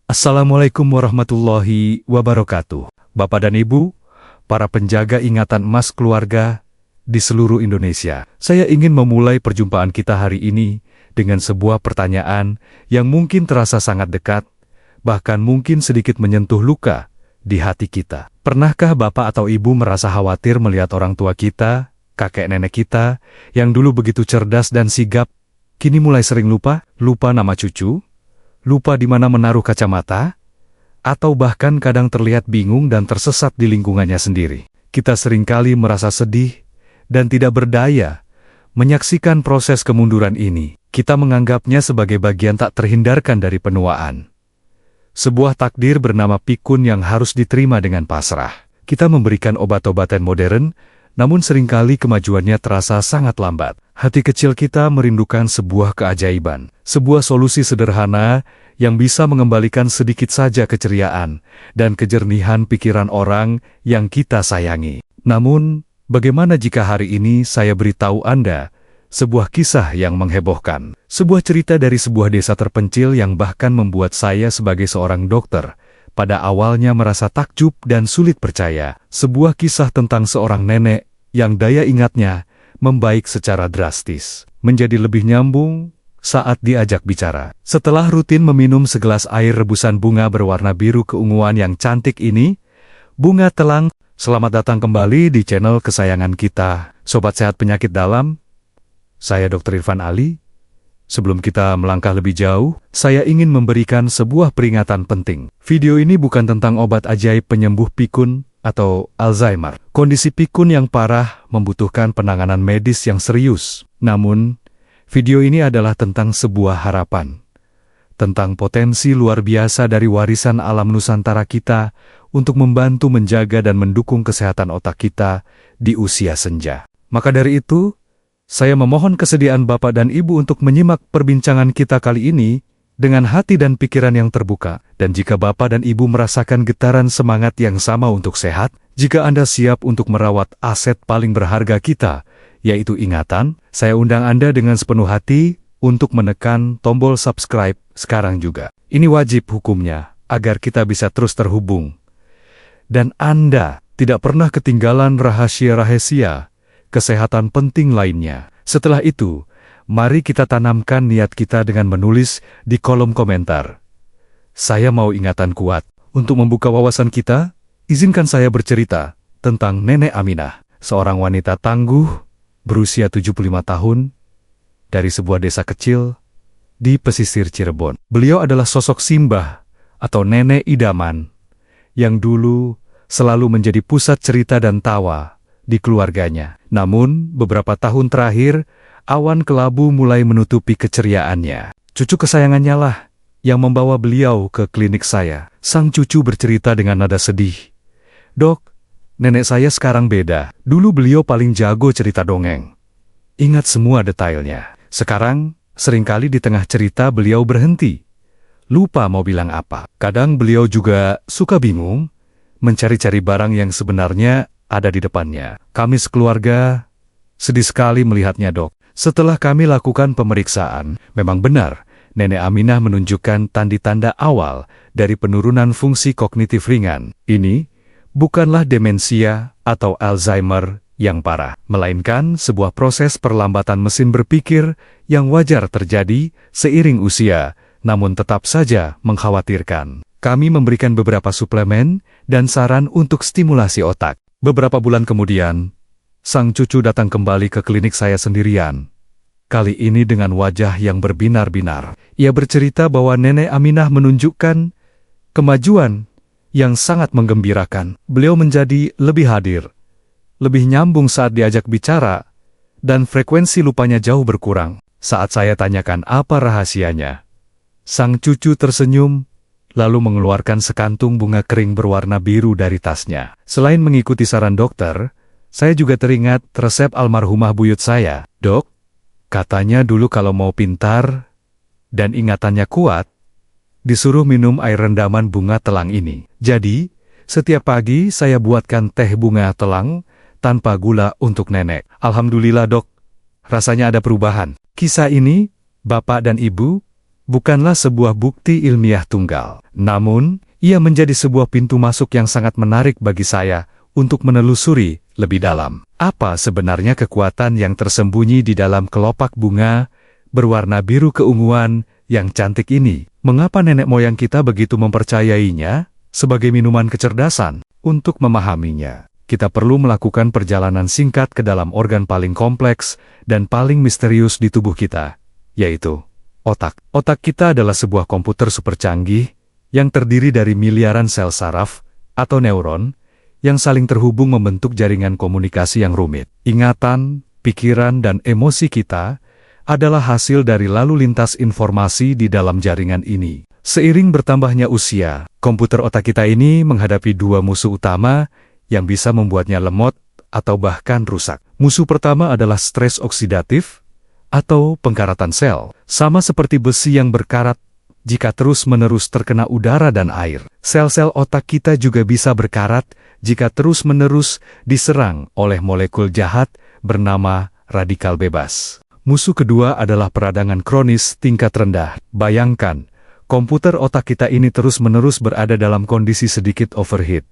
Assalamualaikum warahmatullahi wabarakatuh. Bapak dan Ibu, para penjaga ingatan emas keluarga di seluruh Indonesia. Saya ingin memulai perjumpaan kita hari ini dengan sebuah pertanyaan yang mungkin terasa sangat dekat, bahkan mungkin sedikit menyentuh luka di hati kita. Pernahkah Bapak atau Ibu merasa khawatir melihat orang tua kita, kakek nenek kita, yang dulu begitu cerdas dan sigap, kini mulai sering lupa nama cucu? Lupa di mana menaruh kacamata, atau bahkan kadang terlihat bingung dan tersesat di lingkungannya sendiri. Kita seringkali merasa sedih dan tidak berdaya menyaksikan proses kemunduran ini. Kita menganggapnya sebagai bagian tak terhindarkan dari penuaan. Sebuah takdir bernama pikun yang harus diterima dengan pasrah. Kita memberikan obat-obatan modern, namun seringkali kemajuannya terasa sangat lambat. Hati kecil kita merindukan sebuah keajaiban, sebuah solusi sederhana yang bisa mengembalikan sedikit saja keceriaan dan kejernihan pikiran orang yang kita sayangi. Namun, bagaimana jika hari ini saya beritahu Anda sebuah kisah yang menghebohkan? Sebuah cerita dari sebuah desa terpencil yang bahkan membuat saya sebagai seorang dokter pada awalnya merasa takjub dan sulit percaya. Sebuah kisah tentang seorang nenek yang daya ingatnya membaik secara drastis, menjadi lebih nyambung saat diajak bicara. Setelah rutin meminum segelas air rebusan bunga berwarna biru keunguan yang cantik ini, Bunga Telang, selamat datang kembali di channel kesayangan kita, Sobat Sehat Penyakit Dalam. Saya Dr. Irfan Ali. Sebelum kita melangkah lebih jauh, saya ingin memberikan sebuah peringatan penting. Video ini bukan tentang obat ajaib penyembuh pikun atau Alzheimer. Kondisi pikun yang parah membutuhkan penanganan medis yang serius. Namun, video ini adalah tentang sebuah harapan. Tentang potensi luar biasa dari warisan alam Nusantara kita untuk membantu menjaga dan mendukung kesehatan otak kita di usia senja. Maka dari itu, saya memohon kesediaan Bapak dan Ibu untuk menyimak perbincangan kita kali ini dengan hati dan pikiran yang terbuka. Dan jika Bapak dan Ibu merasakan getaran semangat yang sama untuk sehat, jika Anda siap untuk merawat aset paling berharga kita, yaitu ingatan, saya undang Anda dengan sepenuh hati untuk menekan tombol subscribe sekarang juga. Ini wajib hukumnya, agar kita bisa terus terhubung. Dan Anda tidak pernah ketinggalan rahasia-rahasia kesehatan penting lainnya. Setelah itu, mari kita tanamkan niat kita dengan menulis di kolom komentar. Saya mau ingatan kuat. Untuk membuka wawasan kita, izinkan saya bercerita tentang Nenek Aminah, seorang wanita tangguh berusia 75 tahun dari sebuah desa kecil di pesisir Cirebon. Beliau adalah sosok simbah atau nenek idaman yang dulu selalu menjadi pusat cerita dan tawa di keluarganya. Namun, beberapa tahun terakhir, awan kelabu mulai menutupi keceriaannya. Cucu kesayangannya lah yang membawa beliau ke klinik saya. Sang cucu bercerita dengan nada sedih. "Dok, nenek saya sekarang beda. Dulu beliau paling jago cerita dongeng. Ingat semua detailnya. Sekarang, seringkali di tengah cerita beliau berhenti. Lupa mau bilang apa. Kadang beliau juga suka bingung, mencari-cari barang yang sebenarnya ada di depannya. Kami sekeluarga sedih sekali melihatnya, Dok. Setelah kami lakukan pemeriksaan, memang benar, Nenek Aminah menunjukkan tanda-tanda awal dari penurunan fungsi kognitif ringan. Ini bukanlah demensia atau Alzheimer yang parah, melainkan sebuah proses perlambatan mesin berpikir yang wajar terjadi seiring usia, namun tetap saja mengkhawatirkan. Kami memberikan beberapa suplemen dan saran untuk stimulasi otak. Beberapa bulan kemudian, sang cucu datang kembali ke klinik saya sendirian. Kali ini dengan wajah yang berbinar-binar. Ia bercerita bahwa Nenek Aminah menunjukkan kemajuan yang sangat menggembirakan. Beliau menjadi lebih hadir, lebih nyambung saat diajak bicara, dan frekuensi lupanya jauh berkurang. Saat saya tanyakan apa rahasianya, sang cucu tersenyum, lalu mengeluarkan sekantung bunga kering berwarna biru dari tasnya. Selain mengikuti saran dokter, saya juga teringat resep almarhumah buyut saya. "Dok, katanya dulu kalau mau pintar dan ingatannya kuat, disuruh minum air rendaman bunga telang ini. Jadi, setiap pagi saya buatkan teh bunga telang tanpa gula untuk nenek. Alhamdulillah, Dok, rasanya ada perubahan." Kisah ini, Bapak dan Ibu, bukanlah sebuah bukti ilmiah tunggal. Namun, ia menjadi sebuah pintu masuk yang sangat menarik bagi saya untuk menelusuri lebih dalam. Apa sebenarnya kekuatan yang tersembunyi di dalam kelopak bunga berwarna biru keunguan yang cantik ini? Mengapa nenek moyang kita begitu mempercayainya sebagai minuman kecerdasan? Untuk memahaminya, kita perlu melakukan perjalanan singkat ke dalam organ paling kompleks dan paling misterius di tubuh kita, yaitu otak. Otak kita adalah sebuah komputer super canggih yang terdiri dari miliaran sel saraf atau neuron yang saling terhubung membentuk jaringan komunikasi yang rumit. Ingatan, pikiran, dan emosi kita adalah hasil dari lalu lintas informasi di dalam jaringan ini. Seiring bertambahnya usia, komputer otak kita ini menghadapi dua musuh utama yang bisa membuatnya lemot atau bahkan rusak. Musuh pertama adalah stres oksidatif atau pengkaratan sel. Sama seperti besi yang berkarat jika terus-menerus terkena udara dan air. Sel-sel otak kita juga bisa berkarat jika terus-menerus diserang oleh molekul jahat bernama radikal bebas. Musuh kedua adalah peradangan kronis tingkat rendah. Bayangkan, komputer otak kita ini terus-menerus berada dalam kondisi sedikit overheat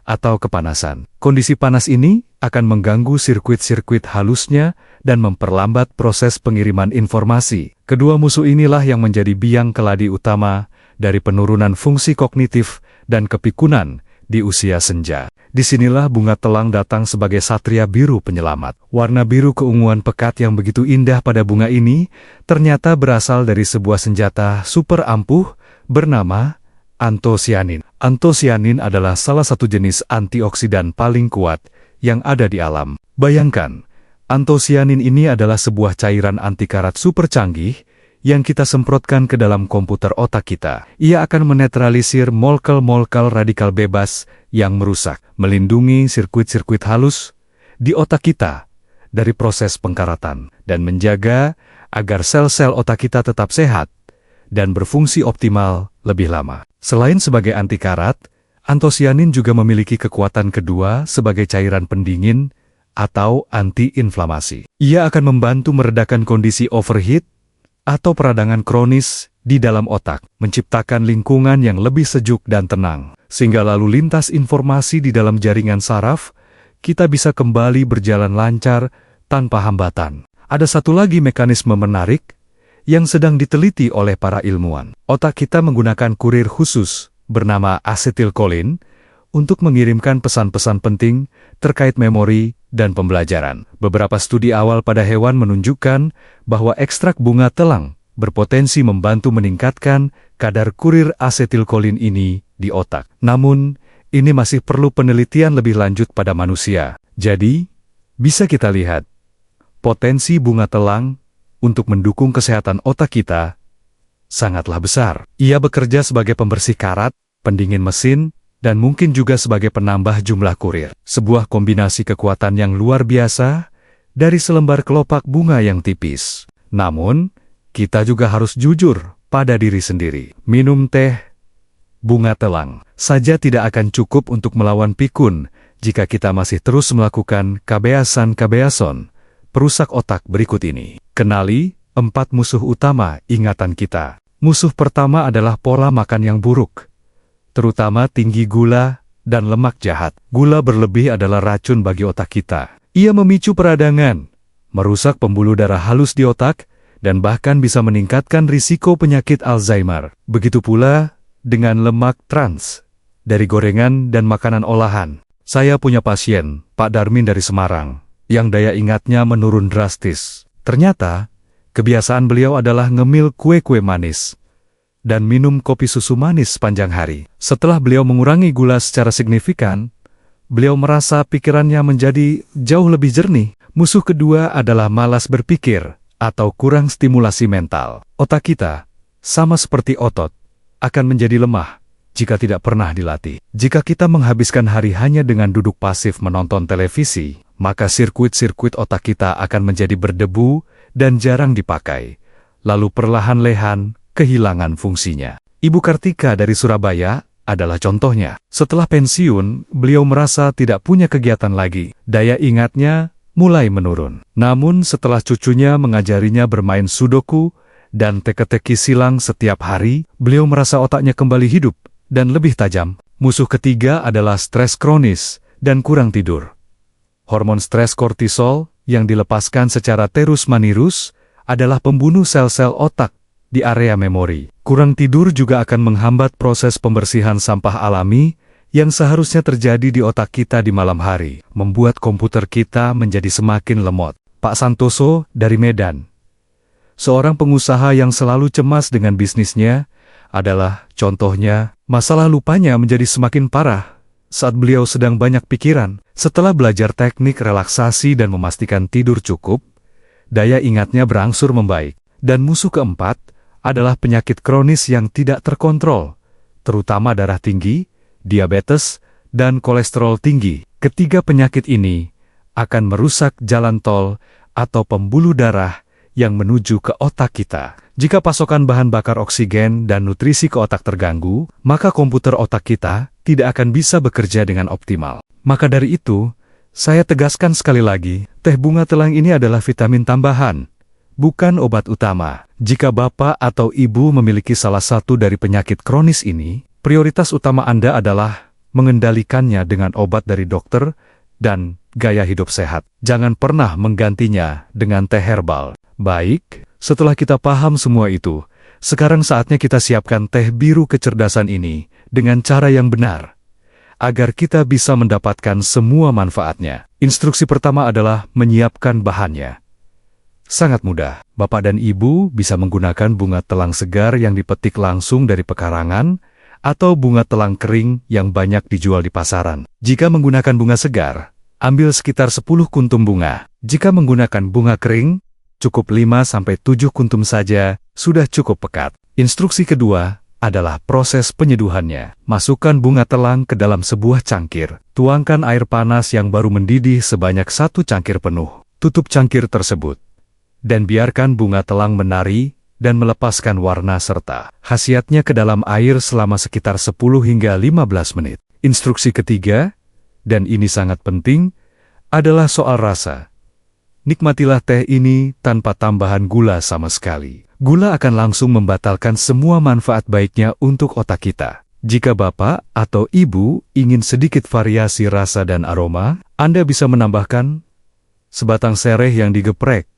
atau kepanasan. Kondisi panas ini akan mengganggu sirkuit-sirkuit halusnya dan memperlambat proses pengiriman informasi. Kedua musuh inilah yang menjadi biang keladi utama dari penurunan fungsi kognitif dan kepikunan di usia senja. Disinilah bunga telang datang sebagai satria biru penyelamat. Warna biru keunguan pekat yang begitu indah pada bunga ini ternyata berasal dari sebuah senjata super ampuh bernama antosianin. Antosianin adalah salah satu jenis antioksidan paling kuat yang ada di alam. Bayangkan, antosianin ini adalah sebuah cairan antikarat super canggih yang kita semprotkan ke dalam komputer otak kita. Ia akan menetralisir molekul-molekul radikal bebas yang merusak, melindungi sirkuit-sirkuit halus di otak kita dari proses pengkaratan, dan menjaga agar sel-sel otak kita tetap sehat dan berfungsi optimal lebih lama. Selain sebagai antikarat, antosianin juga memiliki kekuatan kedua sebagai cairan pendingin atau anti-inflamasi. Ia akan membantu meredakan kondisi overheat atau peradangan kronis di dalam otak, menciptakan lingkungan yang lebih sejuk dan tenang, sehingga lalu lintas informasi di dalam jaringan saraf kita bisa kembali berjalan lancar tanpa hambatan. Ada satu lagi mekanisme menarik yang sedang diteliti oleh para ilmuwan. Otak kita menggunakan kurir khusus bernama asetilkolin untuk mengirimkan pesan-pesan penting terkait memori dan pembelajaran. Beberapa studi awal pada hewan menunjukkan bahwa ekstrak bunga telang berpotensi membantu meningkatkan kadar kurir asetilkolin ini di otak. Namun, ini masih perlu penelitian lebih lanjut pada manusia. Jadi, bisa kita lihat, potensi bunga telang untuk mendukung kesehatan otak kita sangatlah besar. Ia bekerja sebagai pembersih karat, pendingin mesin, dan mungkin juga sebagai penambah jumlah kurir. Sebuah kombinasi kekuatan yang luar biasa dari selembar kelopak bunga yang tipis. Namun, kita juga harus jujur pada diri sendiri. Minum teh bunga telang saja tidak akan cukup untuk melawan pikun jika kita masih terus melakukan kebiasaan-kebiasaan perusak otak berikut ini. Kenali 4 musuh utama ingatan kita. Musuh pertama adalah pola makan yang buruk, terutama tinggi gula dan lemak jahat. Gula berlebih adalah racun bagi otak kita. Ia memicu peradangan, merusak pembuluh darah halus di otak, dan bahkan bisa meningkatkan risiko penyakit Alzheimer. Begitu pula dengan lemak trans dari gorengan dan makanan olahan. Saya punya pasien, Pak Darmin dari Semarang, yang daya ingatnya menurun drastis. Ternyata, kebiasaan beliau adalah ngemil kue-kue manis dan minum kopi susu manis sepanjang hari. Setelah beliau mengurangi gula secara signifikan, beliau merasa pikirannya menjadi jauh lebih jernih. Musuh kedua adalah malas berpikir atau kurang stimulasi mental. Otak kita, sama seperti otot, akan menjadi lemah jika tidak pernah dilatih. Jika kita menghabiskan hari hanya dengan duduk pasif menonton televisi, maka sirkuit-sirkuit otak kita akan menjadi berdebu dan jarang dipakai, lalu perlahan-lahan kehilangan fungsinya. Ibu Kartika dari Surabaya adalah contohnya. Setelah pensiun, beliau merasa tidak punya kegiatan lagi. Daya ingatnya mulai menurun. Namun setelah cucunya mengajarinya bermain sudoku dan teka-teki silang setiap hari, beliau merasa otaknya kembali hidup dan lebih tajam. Musuh ketiga adalah stres kronis dan kurang tidur. Hormon stres kortisol yang dilepaskan secara terus-menerus adalah pembunuh sel-sel otak di area memori. Kurang tidur juga akan menghambat proses pembersihan sampah alami yang seharusnya terjadi di otak kita di malam hari, membuat komputer kita menjadi semakin lemot. Pak Santoso dari Medan, seorang pengusaha yang selalu cemas dengan bisnisnya, adalah contohnya. Masalah lupanya menjadi semakin parah saat beliau sedang banyak pikiran. Setelah belajar teknik relaksasi dan memastikan tidur cukup, daya ingatnya berangsur membaik. Dan musuh keempat adalah penyakit kronis yang tidak terkontrol, terutama darah tinggi, diabetes, dan kolesterol tinggi. Ketiga penyakit ini akan merusak jalan tol atau pembuluh darah yang menuju ke otak kita. Jika pasokan bahan bakar oksigen dan nutrisi ke otak terganggu, maka komputer otak kita tidak akan bisa bekerja dengan optimal. Maka dari itu, saya tegaskan sekali lagi, teh bunga telang ini adalah vitamin tambahan, bukan obat utama. Jika Bapak atau Ibu memiliki salah satu dari penyakit kronis ini, prioritas utama Anda adalah mengendalikannya dengan obat dari dokter dan gaya hidup sehat. Jangan pernah menggantinya dengan teh herbal. Baik, setelah kita paham semua itu, sekarang saatnya kita siapkan teh biru kecerdasan ini dengan cara yang benar, agar kita bisa mendapatkan semua manfaatnya. Instruksi pertama adalah menyiapkan bahannya. Sangat mudah. Bapak dan Ibu bisa menggunakan bunga telang segar yang dipetik langsung dari pekarangan, atau bunga telang kering yang banyak dijual di pasaran. Jika menggunakan bunga segar, ambil sekitar 10 kuntum bunga. Jika menggunakan bunga kering, cukup 5-7 kuntum saja, sudah cukup pekat. Instruksi kedua adalah proses penyeduhannya. Masukkan bunga telang ke dalam sebuah cangkir. Tuangkan air panas yang baru mendidih sebanyak 1 cangkir penuh. Tutup cangkir tersebut, dan biarkan bunga telang menari dan melepaskan warna serta khasiatnya ke dalam air selama sekitar 10 hingga 15 menit. Instruksi ketiga, dan ini sangat penting, adalah soal rasa. Nikmatilah teh ini tanpa tambahan gula sama sekali. Gula akan langsung membatalkan semua manfaat baiknya untuk otak kita. Jika Bapak atau Ibu ingin sedikit variasi rasa dan aroma, Anda bisa menambahkan sebatang sereh yang digeprek,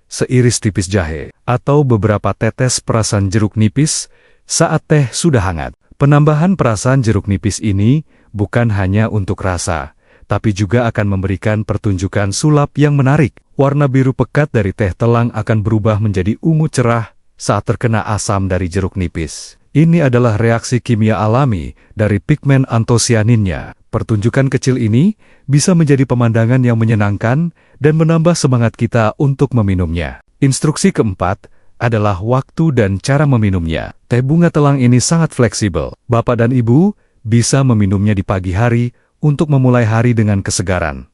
seiris tipis jahe, atau beberapa tetes perasan jeruk nipis saat teh sudah hangat. Penambahan perasan jeruk nipis ini bukan hanya untuk rasa, tapi juga akan memberikan pertunjukan sulap yang menarik. Warna biru pekat dari teh telang akan berubah menjadi ungu cerah saat terkena asam dari jeruk nipis. Ini adalah reaksi kimia alami dari pigmen antosianinnya. Pertunjukan kecil ini bisa menjadi pemandangan yang menyenangkan dan menambah semangat kita untuk meminumnya. Instruksi keempat adalah waktu dan cara meminumnya. Teh bunga telang ini sangat fleksibel. Bapak dan Ibu bisa meminumnya di pagi hari untuk memulai hari dengan kesegaran,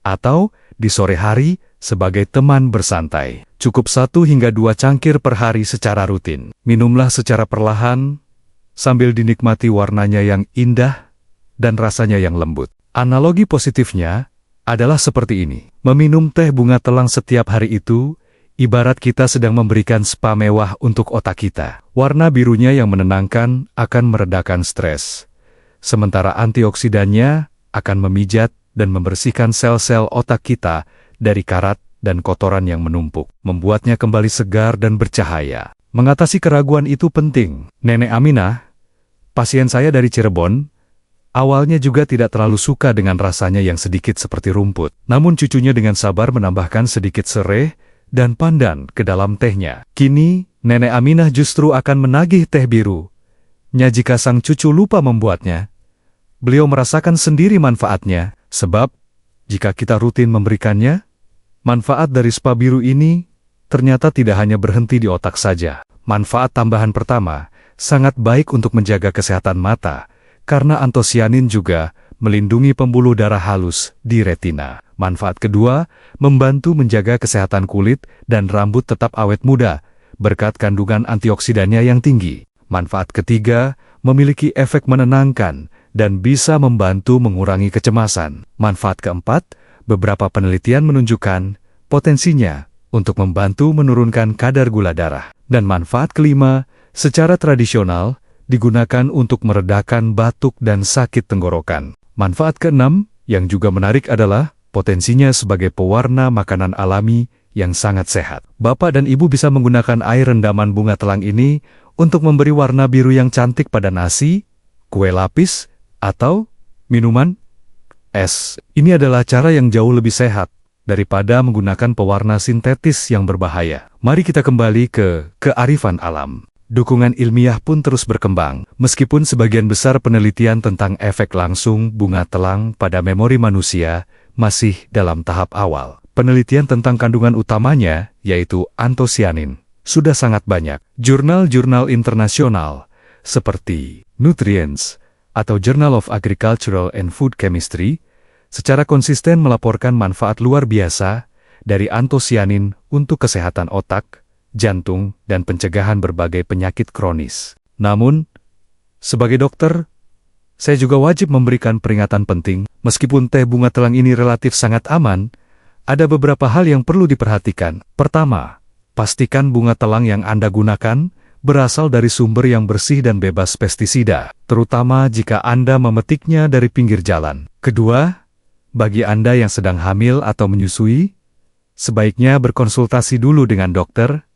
atau di sore hari sebagai teman bersantai. Cukup 1 hingga 2 cangkir per hari secara rutin. Minumlah secara perlahan, sambil dinikmati warnanya yang indah dan rasanya yang lembut. Analogi positifnya adalah seperti ini. Meminum teh bunga telang setiap hari itu, ibarat kita sedang memberikan spa mewah untuk otak kita. Warna birunya yang menenangkan akan meredakan stres, sementara antioksidannya akan memijat dan membersihkan sel-sel otak kita dari karat dan kotoran yang menumpuk, membuatnya kembali segar dan bercahaya. Mengatasi keraguan itu penting. Nenek Aminah, pasien saya dari Cirebon, awalnya juga tidak terlalu suka dengan rasanya yang sedikit seperti rumput. Namun cucunya dengan sabar menambahkan sedikit sereh dan pandan ke dalam tehnya. Kini, Nenek Aminah justru akan menagih teh birunya jika sang cucu lupa membuatnya. Beliau merasakan sendiri manfaatnya, sebab jika kita rutin memberikannya, manfaat dari spa biru ini ternyata tidak hanya berhenti di otak saja. Manfaat tambahan pertama, sangat baik untuk menjaga kesehatan mata, karena antosianin juga melindungi pembuluh darah halus di retina. Manfaat kedua, membantu menjaga kesehatan kulit dan rambut tetap awet muda, berkat kandungan antioksidannya yang tinggi. Manfaat ketiga, memiliki efek menenangkan dan bisa membantu mengurangi kecemasan. Manfaat keempat, beberapa penelitian menunjukkan potensinya untuk membantu menurunkan kadar gula darah. Dan manfaat kelima, secara tradisional, digunakan untuk meredakan batuk dan sakit tenggorokan. Manfaat keenam, yang juga menarik adalah potensinya sebagai pewarna makanan alami yang sangat sehat. Bapak dan Ibu bisa menggunakan air rendaman bunga telang ini untuk memberi warna biru yang cantik pada nasi, kue lapis, atau minuman es. Ini adalah cara yang jauh lebih sehat daripada menggunakan pewarna sintetis yang berbahaya. Mari kita kembali ke kearifan alam. Dukungan ilmiah pun terus berkembang, meskipun sebagian besar penelitian tentang efek langsung bunga telang pada memori manusia masih dalam tahap awal. Penelitian tentang kandungan utamanya, yaitu antosianin, sudah sangat banyak. Jurnal-jurnal internasional, seperti Nutrients atau Journal of Agricultural and Food Chemistry, secara konsisten melaporkan manfaat luar biasa dari antosianin untuk kesehatan otak, jantung, dan pencegahan berbagai penyakit kronis. Namun, sebagai dokter, saya juga wajib memberikan peringatan penting. Meskipun teh bunga telang ini relatif sangat aman, ada beberapa hal yang perlu diperhatikan. Pertama, pastikan bunga telang yang Anda gunakan berasal dari sumber yang bersih dan bebas pestisida, terutama jika Anda memetiknya dari pinggir jalan. Kedua, bagi Anda yang sedang hamil atau menyusui, sebaiknya berkonsultasi dulu dengan dokter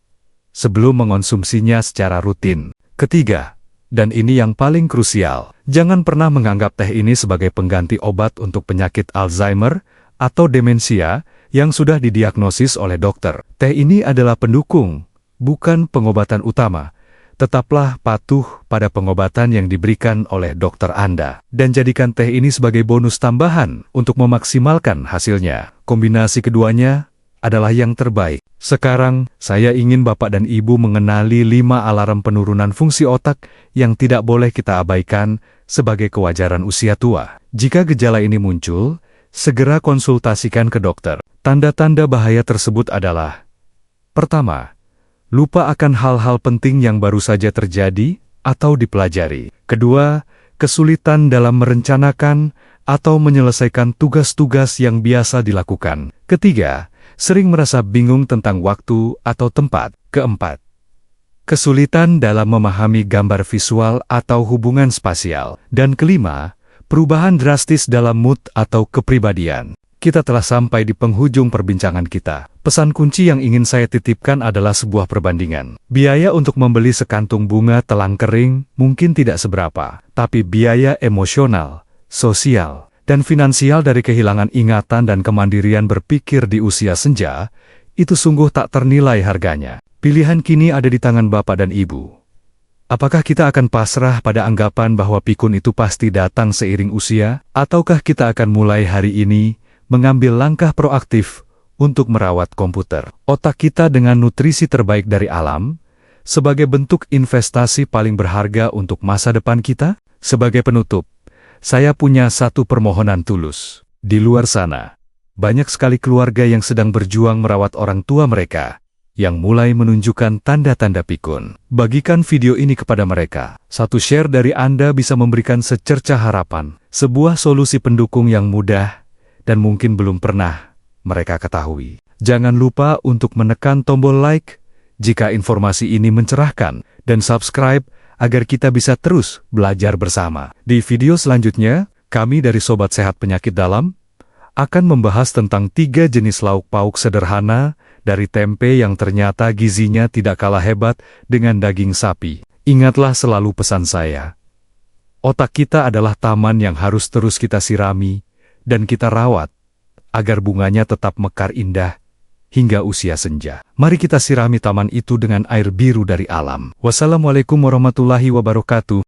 sebelum mengonsumsinya secara rutin. Ketiga, dan ini yang paling krusial, jangan pernah menganggap teh ini sebagai pengganti obat untuk penyakit Alzheimer atau demensia yang sudah didiagnosis oleh dokter. Teh ini adalah pendukung, bukan pengobatan utama. Tetaplah patuh pada pengobatan yang diberikan oleh dokter Anda, dan jadikan teh ini sebagai bonus tambahan untuk memaksimalkan hasilnya. Kombinasi keduanya adalah yang terbaik. Sekarang, saya ingin Bapak dan Ibu mengenali 5 alarm penurunan fungsi otak yang tidak boleh kita abaikan sebagai kewajaran usia tua. Jika gejala ini muncul, segera konsultasikan ke dokter. Tanda-tanda bahaya tersebut adalah: pertama, lupa akan hal-hal penting yang baru saja terjadi atau dipelajari. Kedua, kesulitan dalam merencanakan atau menyelesaikan tugas-tugas yang biasa dilakukan. Ketiga, sering merasa bingung tentang waktu atau tempat. Keempat, kesulitan dalam memahami gambar visual atau hubungan spasial. Dan kelima, perubahan drastis dalam mood atau kepribadian. Kita telah sampai di penghujung perbincangan kita. Pesan kunci yang ingin saya titipkan adalah sebuah perbandingan. Biaya untuk membeli sekantung bunga telang kering mungkin tidak seberapa, tapi biaya emosional, sosial, dan finansial dari kehilangan ingatan dan kemandirian berpikir di usia senja, itu sungguh tak ternilai harganya. Pilihan kini ada di tangan Bapak dan Ibu. Apakah kita akan pasrah pada anggapan bahwa pikun itu pasti datang seiring usia, ataukah kita akan mulai hari ini mengambil langkah proaktif untuk merawat komputer otak kita dengan nutrisi terbaik dari alam, sebagai bentuk investasi paling berharga untuk masa depan kita? Sebagai penutup, saya punya satu permohonan tulus. Di luar sana, banyak sekali keluarga yang sedang berjuang merawat orang tua mereka, yang mulai menunjukkan tanda-tanda pikun. Bagikan video ini kepada mereka. Satu share dari Anda bisa memberikan secercah harapan, sebuah solusi pendukung yang mudah, dan mungkin belum pernah mereka ketahui. Jangan lupa untuk menekan tombol like, jika informasi ini mencerahkan, dan subscribe, agar kita bisa terus belajar bersama. Di video selanjutnya, kami dari Sobat Sehat Penyakit Dalam akan membahas tentang 3 jenis lauk pauk sederhana dari tempe yang ternyata gizinya tidak kalah hebat dengan daging sapi. Ingatlah selalu pesan saya. Otak kita adalah taman yang harus terus kita sirami dan kita rawat agar bunganya tetap mekar indah hingga usia senja. Mari kita sirami taman itu dengan air biru dari alam. Wassalamualaikum warahmatullahi wabarakatuh.